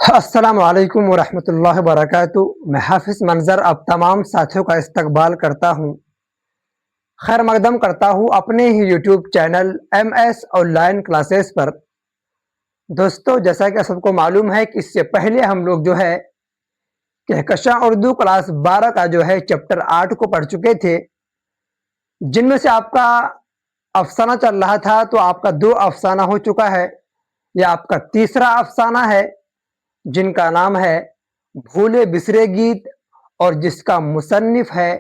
السلام علیکم ورحمۃ اللہ وبرکاتہ۔ میں حافظ منظر اب تمام ساتھیوں کا استقبال کرتا ہوں، خیر مقدم کرتا ہوں اپنے ہی YouTube channel M S online classes پر۔ دوستو، جیسا کہ سب کو معلوم ہے کہ اس سے پہلے ہم لوگ جو ہے کہکشاں اردو کلاس 12 کا جو ہے چیپٹر 8 کو پڑھ چکے تھے، جن میں سے آپ کا افسانہ چل رہا تھا تو آپ کا 2 افسانہ ہو چکا ہے، یہ آپ کا تیسرا افسانہ ہے جن کا نام ہے بھولے بسرے گیت، اور جس کا مصنف ہے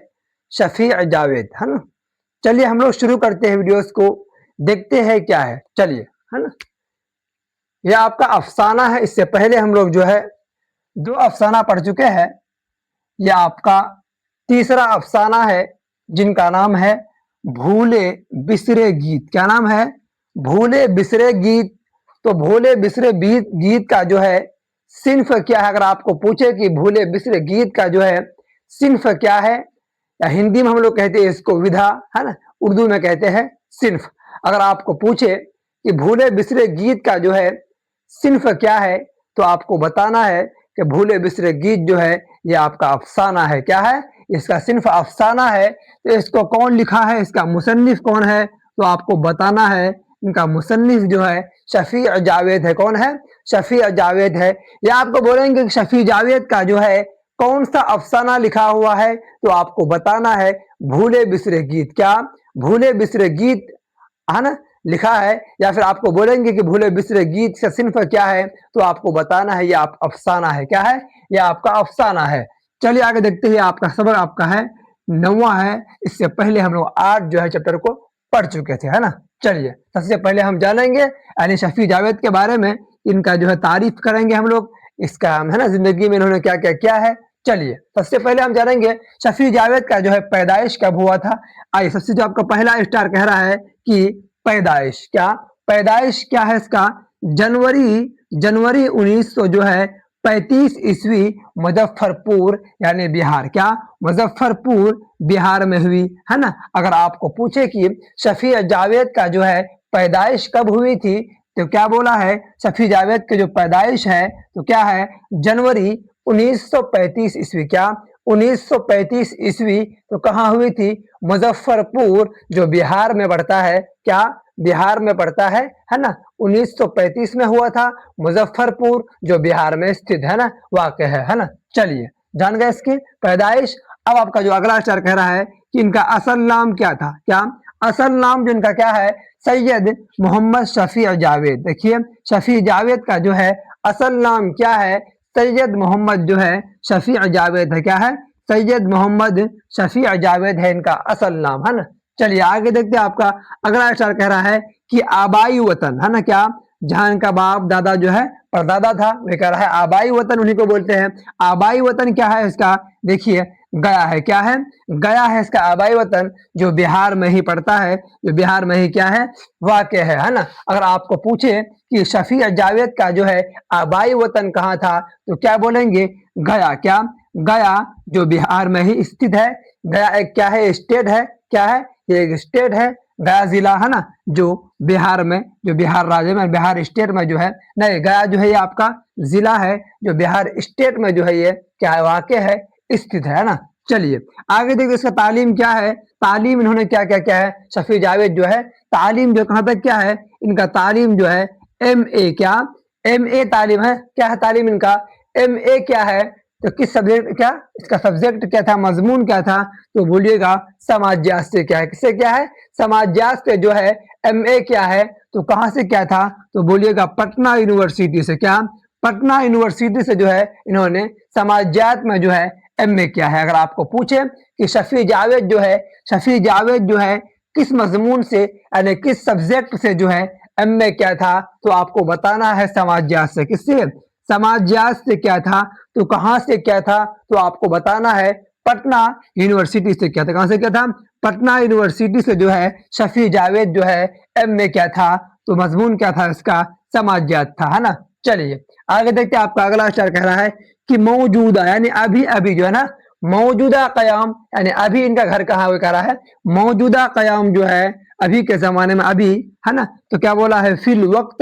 شفیع جاوید، ہے نا۔ چلیے ہم لوگ شروع کرتے ہیں ویڈیوز کو، دیکھتے ہیں کیا ہے، چلیے، ہے نا۔ یہ آپ کا افسانہ ہے، اس سے پہلے ہم لوگ جو ہے 2 افسانہ پڑھ چکے ہیں، یہ آپ کا تیسرا افسانہ ہے جن کا نام ہے بھولے بسرے گیت۔ کیا نام ہے؟ بھولے بسرے گیت۔ تو بھولے بسرے گیت کا جو ہے صنف کیا ہے؟ اگر آپ کو پوچھے کہ بھولے بسرے گیت کا جو ہے صنف کیا ہے، یا ہندی میں ہم لوگ کہتے ہیں اس کو ودھا، ہے نا، اردو میں کہتے ہیں صنف۔ اگر آپ کو پوچھے کہ بھولے بسرے گیت کا جو ہے صنف کیا ہے، تو آپ کو بتانا ہے کہ بھولے بسرے گیت جو ہے یہ آپ کا افسانہ ہے۔ کیا ہے؟ اس کا صنف افسانہ ہے۔ تو اس کو کون لکھا ہے، اس کا مصنف کون ہے، تو آپ کو بتانا ہے ان کا مصنف جو ہے شفیع جاوید ہے۔ کون ہے؟ شفیع جاوید ہے۔ یا آپ کو بولیں گے کہ شفیع جاوید کا جو ہے کون سا افسانہ لکھا ہوا ہے، تو آپ کو بتانا ہے بھولے بسرے گیت۔ کیا؟ بھولے بسرے گیت، ہے نا، لکھا ہے۔ یا پھر آپ کو بولیں گے کہ بھولے بسرے گیت کا صنف کیا ہے، تو آپ کو بتانا ہے یہ آپ افسانہ ہے۔ کیا ہے؟ یہ آپ کا افسانہ ہے۔ چلیے آگے دیکھتے ہیں، آپ کا سبق آپ کا ہے 9واں ہے۔ اس سے پہلے ہم لوگ 8 جو ہے چیپٹر کو پڑھ چکے تھے، ہے نا۔ چلیے سب سے پہلے ہم جانیں گے یعنی شفیع جاوید کے بارے میں، ان کا جو ہے تعریف کریں گے ہم لوگ، اس کا ہے نا زندگی میں انہوں نے کیا کیا کیا ہے۔ چلیے سب سے پہلے ہم جانیں گے شفیع جاوید کا جو ہے پیدائش کب ہوا تھا۔ آئیے، سب سے جو آپ کا پہلا اسٹار کہہ رہا ہے کہ پیدائش کیا؟ پیدائش کیا ہے اس کا؟ جنوری 1900 جو ہے 35 عیسوی مظفر پور یعنی بہار۔ کیا؟ مظفر پور بہار میں ہوئی، ہے نا۔ اگر آپ کو پوچھے کہ شفیع جاوید کا جو ہے پیدائش کب ہوئی تھی، تو کیا بولا ہے؟ شفیع جاوید کی جو پیدائش ہے تو کیا ہے؟ جنوری 1935 عیسوی۔ کیا؟ 1935 عیسوی۔ تو کہاں ہوئی تھی؟ مظفر پور جو بہار میں پڑتا ہے۔ کیا؟ بہار میں پڑتا ہے نا۔ 1935 میں ہوا تھا، مظفر پور جو بہار میں استھت ہے نا، واقع ہے نا۔ چلیے جان گئے اس کی پیدائش۔ اب آپ کا جو اگلا اسٹار کہہ رہا ہے کہ ان کا اصل نام کیا تھا۔ کیا؟ اصل نام جو ان کا کیا ہے؟ سید محمد شفیع جاوید۔ دیکھیے شفیع جاوید کا جو ہے اصل نام کیا ہے؟ سید محمد جو ہے شفیع جاوید ہے۔ کیا ہے؟ سید محمد شفیع جاوید ہے ان کا اصل نام، ہے نا۔ چلیے آگے دیکھتے ہیں، آپ کا اگلا اشعار کہہ رہا ہے کہ آبائی وطن، ہے نا، کیا؟ جہاں ان کا باپ دادا جو ہے پردادا تھا، وہ کہہ رہا ہے آبائی وطن انہیں کو بولتے ہیں۔ آبائی وطن کیا ہے اس کا؟ دیکھیے گیا ہے۔ کیا ہے؟ گیا ہے اس کا آبائی وطن، جو بہار میں ہی پڑتا ہے، جو بہار میں ہی کیا ہے؟ واقع ہے نا۔ اگر آپ کو پوچھے کہ شفیع جاوید کا جو ہے آبائی وطن کہاں تھا، تو کیا بولیں گے؟ گیا۔ کیا؟ گیا جو بہار میں ہی استھت ہے۔ گیا ایک کیا ہے؟ اسٹیٹ ہے۔ کیا ہے؟ یہ ایک اسٹیٹ ہے، گیا ضلع، ہے نا، جو بہار میں، جو بہار راجیہ میں، بہار اسٹیٹ میں جو ہے، نہیں، گیا جو ہے یہ آپ کا ضلع ہے جو بہار اسٹیٹ میں جو ہے یہ کیا ہے؟ واقع ہے، استھت ہے نا۔ چلیے آگے دیکھیں اس کا تعلیم کیا ہے۔ تعلیم انہوں نے کیا کیا کیا ہے؟ شفیع جاوید جو ہے تعلیم جو کہاں تک کیا ہے؟ ان کا تعلیم جو ہے ایم اے۔ کیا؟ ایم اے تعلیم ہے۔ کیا ہے تعلیم ان کا؟ ایم اے کیا ہے؟ تو کس سبجیکٹ، کیا اس کا سبجیکٹ کیا تھا، مضمون کیا تھا؟ تو بولیے گا سماجیات سے۔ کیا ہے؟ کس سے کیا ہے؟ سماجیات سے جو ہے ایم اے کیا ہے؟ تو کہاں سے کیا تھا؟ تو بولیے گا پٹنہ یونیورسٹی سے۔ کیا؟ پٹنہ یونیورسٹی سے جو ہے انہوں نے سماجیات میں جو ہے ایم اے کیا ہے۔ اگر آپ کو پوچھے کہ شفیع جاوید جو ہے کس مضمون سے یعنی کس سبجیکٹ سے جو ہے ایم اے کیا تھا، تو آپ کو بتانا ہے سماجیات سے۔ کس سے؟ سماجیات سے کیا تھا، تو کہاں سے کیا تھا، تو آپ کو بتانا ہے پٹنہ یونیورسٹی سے کیا تھا۔ کہاں سے کیا تھا؟ پٹنہ یونیورسٹی سے جو ہے شفیع جاوید جو ہے ایم اے کیا تھا، تو مضمون کیا تھا اس کا؟ سماجیات تھا، ہے نا۔ چلیے آگے دیکھتے ہیں، آپ کا اگلا اشعار کہہ رہا ہے کہ موجودہ یعنی ابھی جو ہے نا، موجودہ قیام یعنی ابھی ان کا گھر کہاں، وہ کہہ رہا ہے موجودہ قیام جو ہے ابھی کے زمانے میں، ابھی، ہے نا، تو کیا بولا ہے؟ فی الوقت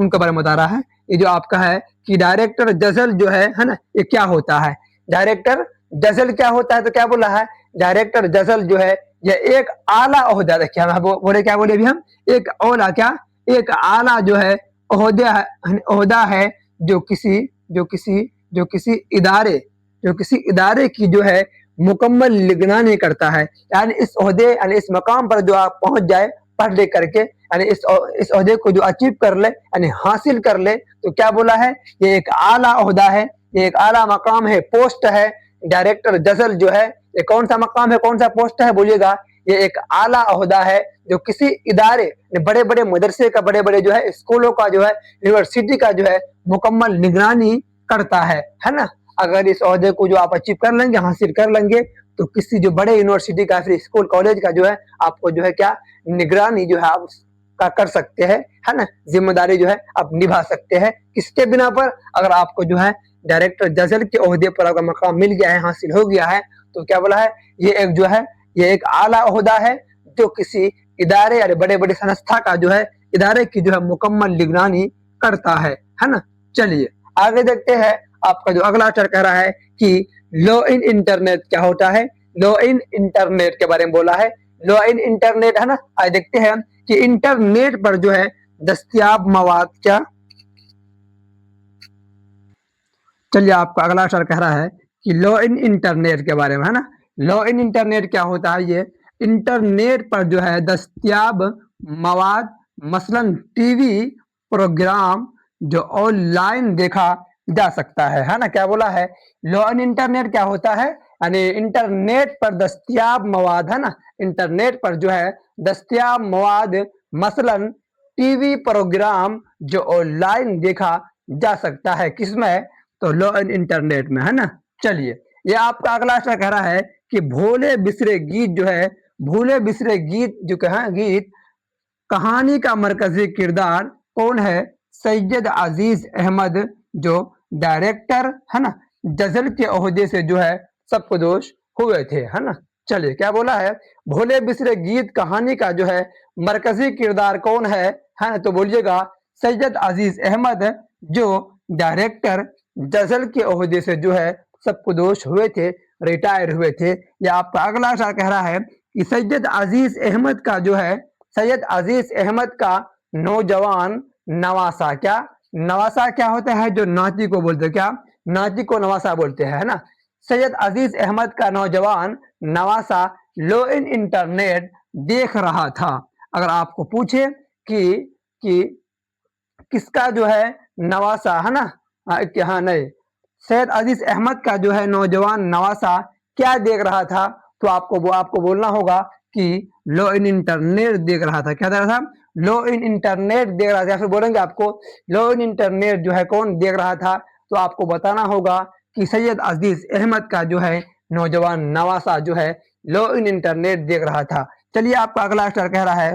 ان کے بارے میں بتا رہا ہے. یہ جو آپ کا ہے کہ ڈائریکٹر جزل جو ہے نا یہ کیا ہوتا ہے. ڈائریکٹر جزل کیا ہوتا ہے تو کیا بولا ہے ڈائریکٹر جزل جو ہے یہ ایک اعلیٰ عہدہ. دیکھیے ہم بولے کیا بولے بھی ہم ایک اعلیٰ کیا ایک اعلیٰ جو ہے عہدہ ہے جو کسی ادارے کی جو ہے مکمل نگرانی کرتا ہے. یعنی اس عہدے یعنی اس مقام پر جو آپ پہنچ جائے پڑھ لکھ کر کے یعنی اس عہدے کو جو اچیو کر لے یعنی حاصل کر لے تو کیا بولا ہے یہ ایک اعلیٰ عہدہ ہے, یہ ایک اعلیٰ مقام ہے, پوسٹ ہے. ڈائریکٹر جزل جو ہے یہ کون سا مقام ہے کون سا پوسٹ ہے بولیے گا یہ ایک اعلیٰ عہدہ ہے جو کسی ادارے بڑے بڑے مدرسے کا بڑے بڑے جو ہے اسکولوں کا جو ہے یونیورسٹی کا جو ہے مکمل نگرانی کرتا ہے نا. اگر اس عہدے کو جو آپ اچیو کر لیں گے حاصل کر لیں گے تو کسی جو بڑے یونیورسٹی کا پھر اسکول کالج کا جو ہے آپ کو جو ہے کیا نگرانی جو ہے آپ کا کر سکتے ہیں ہے نا, ذمہ داری جو ہے آپ نبھا سکتے ہیں. کس کے بنا پر اگر آپ کو جو ہے ڈائریکٹر جزل کے عہدے پر اگر مقام مل گیا ہے حاصل ہو گیا ہے تو کیا بولا ہے یہ ایک جو ہے یہ ایک اعلیٰ عہدہ ہے جو کسی ادارے یا بڑے بڑے سنستھا کا جو ہے ادارے کی جو ہے مکمل نگرانی کرتا ہے نا. چلیے آگے دیکھتے ہیں. آپ کا جو اگلا چر کہہ رہا ہے کہ لو ان انٹرنیٹ کیا ہوتا ہے. لو ان انٹرنیٹ کے بارے میں بولا ہے. لو ان انٹرنیٹ ہے نا. آج دیکھتے ہیں کہ انٹرنیٹ پر جو ہے دستیاب مواد کیا. چلیے آپ کا اگلا شعر کہہ رہا ہے کہ لو ان انٹرنیٹ کے بارے میں ہے نا. لو ان انٹرنیٹ کیا ہوتا ہے یہ انٹرنیٹ پر جو ہے دستیاب مواد مثلا ٹی وی پروگرام جو آن لائن دیکھا جا سکتا ہے نا. کیا بولا ہے لو ان انٹرنیٹ کیا ہوتا ہے یعنی انٹرنیٹ پر دستیاب مواد ہے نا. انٹرنیٹ پر جو ہے دستیاب مواد مثلا ٹی وی پروگرام جو آن لائن دیکھا جا سکتا ہے کس میں تو لو ان انٹرنیٹ میں ہے نا. چلیے یہ آپ کا اگلا شعر کہہ رہا ہے کہ بھولے بسرے گیت جو ہے بھولے بسرے گیت جو گیت کہانی کا مرکزی کردار کون ہے سید عزیز احمد جو ڈائریکٹر ہے نا جزل کے عہدے سے جو ہے سبکدوش ہوئے تھے ہے نا. چلیے کیا بولا ہے بھولے بسرے گیت کہانی کا جو ہے مرکزی کردار کون ہے تو بولیے گا سید عزیز احمد جو ڈائریکٹر جزل کے عہدے سے جو ہے سبکدوش ہوئے تھے ریٹائر ہوئے تھے. یا آپ کا اگلا شعر کہہ رہا ہے کہ سید عزیز احمد کا جو ہے سید عزیز احمد کا نوجوان نواسا کیا نواسا کیا ہوتا ہے جو ناتی کو بولتے ہیں کیا ناتی کو نواسا بولتے ہیں نا. سید عزیز احمد کا نوجوان نواسا لو ان انٹرنیٹ دیکھ رہا تھا. اگر آپ کو پوچھے کہ کس کا جو ہے نواسا ہے نا ہاں نہیں سید عزیز احمد کا جو ہے نوجوان نواسا کیا دیکھ رہا تھا تو آپ کو بولنا ہوگا کہ لو ان انٹرنیٹ دیکھ رہا تھا. کیا دیکھ رہا تھا لو ان انٹرنیٹ دیکھ رہا تھا. یا پھر بولیں گے آپ کو لو ان انٹرنیٹ جو ہے کون دیکھ رہا تھا تو آپ کو بتانا ہوگا کہ سید عزیز احمد کا جو ہے نوجوان نواسا جو ہے لو ان انٹرنیٹ دیکھ رہا تھا. چلیے آپ کا اگلا شعر کہہ رہا ہے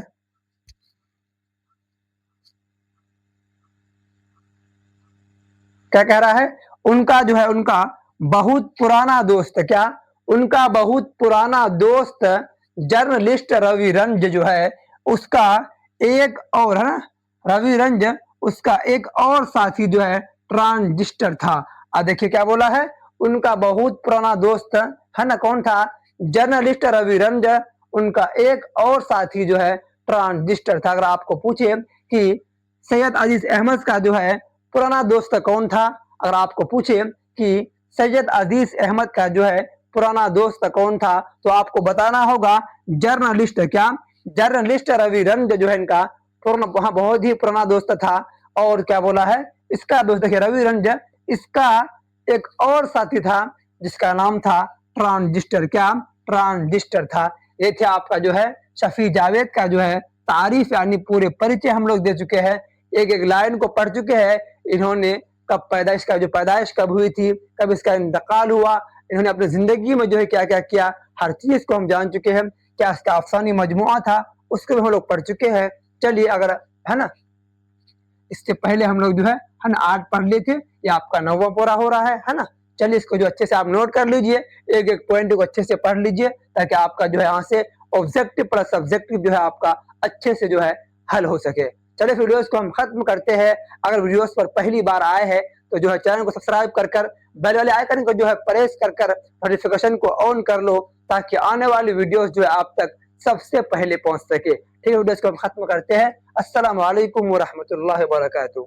کیا کہہ رہا ہے ان کا جو ہے ان کا بہت پرانا دوست کیا ان کا بہت پرانا دوست جرنلسٹ روی رنج جو ہے اس کا ایک اور ہے نا روی رنج اس کا ایک اور ساتھی جو ہے ٹرانزسٹر تھا. دیکھیے کیا بولا ہے ان کا بہت پرانا دوست ہے نا کون تھا جرنلسٹ روی رنج ان کا ایک اور ساتھی جو ہے ٹرانزسٹر تھا. اگر آپ کو پوچھے کہ سید عزیز احمد کا جو ہے پرانا دوست کون تھا اگر آپ کو پوچھے کہ سید عزیز احمد کا جو ہے پرانا دوست کون تھا تو آپ کو بتانا ہوگا جرنلسٹ کیا جرنلسٹ روی رنج جو ہے ان کا بہت ہی پرانا دوست تھا. اور کیا بولا ہے اس کا دوست دیکھیے روی رنج اس کا ایک اور ساتھی تھا جس کا نام تھا ٹرانزسٹر کیا ٹرانزسٹر تھا. یہ تھے آپ کا جو ہے شفیع جاوید کا جو ہے تعریف یعنی پورے پریچے ہم لوگ دے چکے ہیں. ایک ایک لائن کو پڑھ چکے ہیں. انہوں نے کب پیدائش کب ہوئی تھی کب اس کا انتقال ہوا انہوں نے اپنی زندگی میں جو ہے کیا کیا کیا ہر چیز کو ہم جان چکے ہیں. کیا اس کا افسانوی مجموعہ تھا اس کو بھی ہم لوگ پڑھ چکے ہیں. چلیے اگر ہے نا اس سے پہلے ہم لوگ جو ہے نا 8 پڑھ لیے تھے یہ آپ کا 9واں پورا ہو رہا ہے نا. چلیے اس کو جو اچھے سے آپ نوٹ کر لیجئے ایک ایک پوائنٹ کو اچھے سے پڑھ لیجئے تاکہ آپ کا جو ہے یہاں سے آبجیکٹو پلس سبجیکٹو جو ہے آپ کا اچھے سے جو ہے حل ہو سکے. چلے ویڈیوز کو ہم ختم کرتے ہیں. اگر ویڈیوز پر پہلی بار آئے ہیں تو جو ہے چینل کو سبسکرائب کر بیل والے آئیکن کو جو ہے پریس کر نوٹیفیکیشن کو آن کر لو تاکہ آنے والی ویڈیوز جو ہے آپ تک سب سے پہلے پہنچ سکے. ٹھیک ہے، ویڈیوز کو ہم ختم کرتے ہیں. السلام علیکم ورحمۃ اللہ وبرکاتہ.